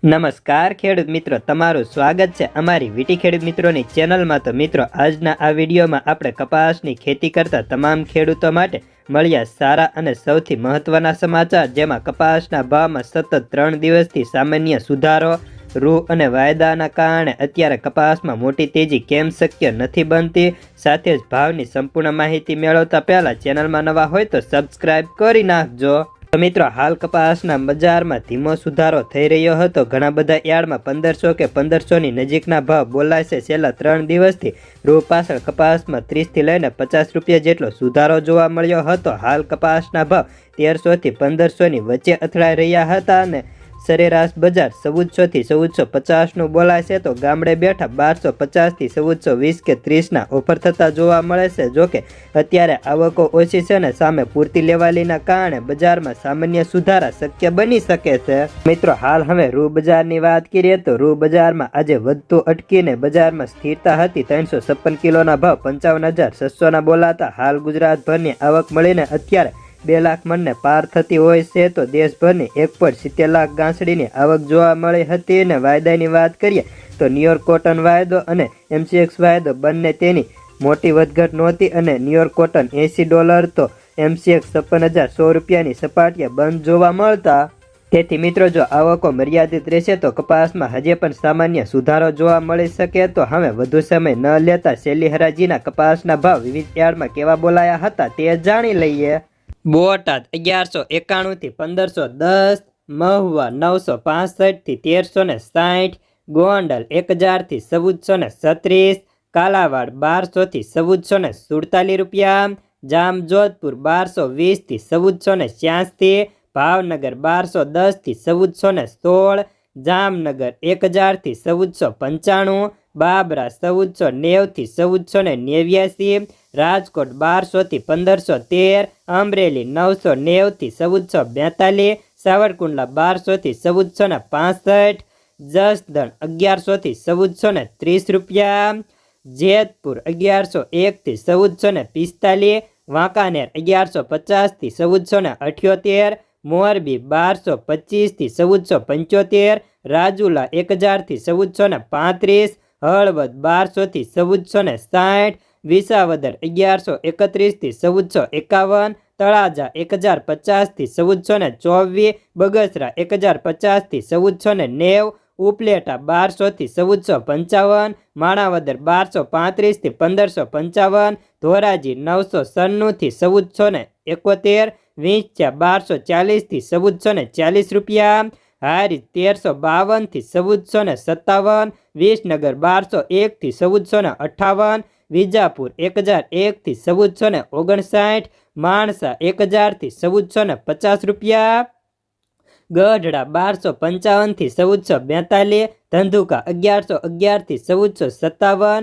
નમસ્કાર ખેડૂત મિત્રો, તમારું સ્વાગત છે અમારી વીટી ખેડૂત મિત્રોની ચેનલમાં। તો મિત્રો, આજના આ વિડીયોમાં આપણે કપાસની ખેતી કરતા તમામ ખેડૂતો માટે મળ્યા સારા અને સૌથી મહત્વના સમાચાર, જેમાં કપાસના ભાવમાં સતત 3 દિવસથી સામાન્ય સુધારો, રૂ અને વાયદાના કારણે અત્યારે કપાસમાં મોટી તેજી કેમ શક્ય નથી બનતી, સાથે જ ભાવની સંપૂર્ણ માહિતી મેળવતા પહેલા ચેનલમાં નવા હોય તો સબસ્ક્રાઇબ કરી નાખજો। તો મિત્રો, હાલ કપાસના બજારમાં ધીમો સુધારો થઈ રહ્યો હતો। ઘણા બધા યાર્ડમાં 1500 કે 1500ની નજીકના ભાવ બોલાય છે। છેલ્લા 3 દિવસથી રૂ પાછળ કપાસમાં 30 થી લઈને 50 રૂપિયા જેટલો સુધારો જોવા મળ્યો હતો। હાલ કપાસના ભાવ 1300 થી 1500ની વચ્ચે અથડાઈ રહ્યા હતા અને સરેરાશ બજાર 1400 થી 1450નું બોલાય છે। તો ગામડે બેઠા 1250 થી 1420 કે 30ના ઓફર થતા જોવા મળે છે। જોકે અત્યારે આવકો ઓછી છે ને સામે પૂરતી લેવાલીના કારણે બજારમાં સામાન્ય સુધારા શક્ય બની શકે છે। મિત્રો, હાલ હવે રૂ બજારની વાત કરીએ તો રૂ બજારમાં આજે વધતું અટકીને બજારમાં સ્થિરતા હતી। 356 કિલોના ભાવ 55,600ના બોલાતા હાલ ગુજરાતભરની આવક મળીને અત્યારે 2 લાખ મણને પાર થતી હોય છે। તો દેશભરની 1.70 લાખ ગાંસડીની આવક જોવા મળી હતી। અને વાયદાની વાત કરીએ તો ન્યુયોર્ક કોટન વાયદો અને MCX વાયદો બંને તેની મોટી વધઘટ નહોતી અને ન્યુયોર્ક કોટન $80 તો MCX 56,100 રૂપિયાની સપાટીએ બંધ જોવા મળતા। તેથી મિત્રો, જો આવકો મર્યાદિત રહેશે તો કપાસમાં હજી પણ સામાન્ય સુધારો જોવા મળી શકે। તો હવે વધુ સમય ન લેતા શેલી હરાજીના કપાસના ભાવ વિવિધ યાર્ડમાં કેવા બોલાયા હતા તે જાણી લઈએ। બોટાદ 1191 થી 1510, મહુવા 965 થી 1360, ગોંડલ 1000 થી 1436, કાલાવાડ 1200 થી 1447 રૂપિયા, જામજોધપુર 1220 થી 1486, ભાવનગર 1210 થી 1416, જામનગર 1000 થી 1495, બાબરા 1490 થી 1489, રાજકોટ 1200 થી 1513, અમરેલી 990 થી 1442, સાવરકુંડલા 1200 થી 1465, જસદણ 1100 થી 1430 રૂપિયા, જેતપુર 1101 થી 1445, વાંકાનેર 1150 થી 1478, મોરબી 1225 થી 1475, રાજુલા 1000 થી 1435, હળવદ 1200 થી 1460, વિસાવદર 1131 થી 1451, તળાજા 1050 થી 1424, બગસરા 1050 થી 1490, ઉપલેટા 1200 થી 1455, માણાવદર 1235 થી 1555, ધોરાજી 996 થી 1471, વિંછિયા 1240 થી 1440 રૂપિયા, હારીજ 1352 થી 1457, વિસનગર 1201 થી 1458, વિજાપુર 1001 થી 1459, માણસા 1000 થી 1450 રૂપિયા, ગઢડા 1255 થી 1442, ધંધુકા 1111 થી 1457,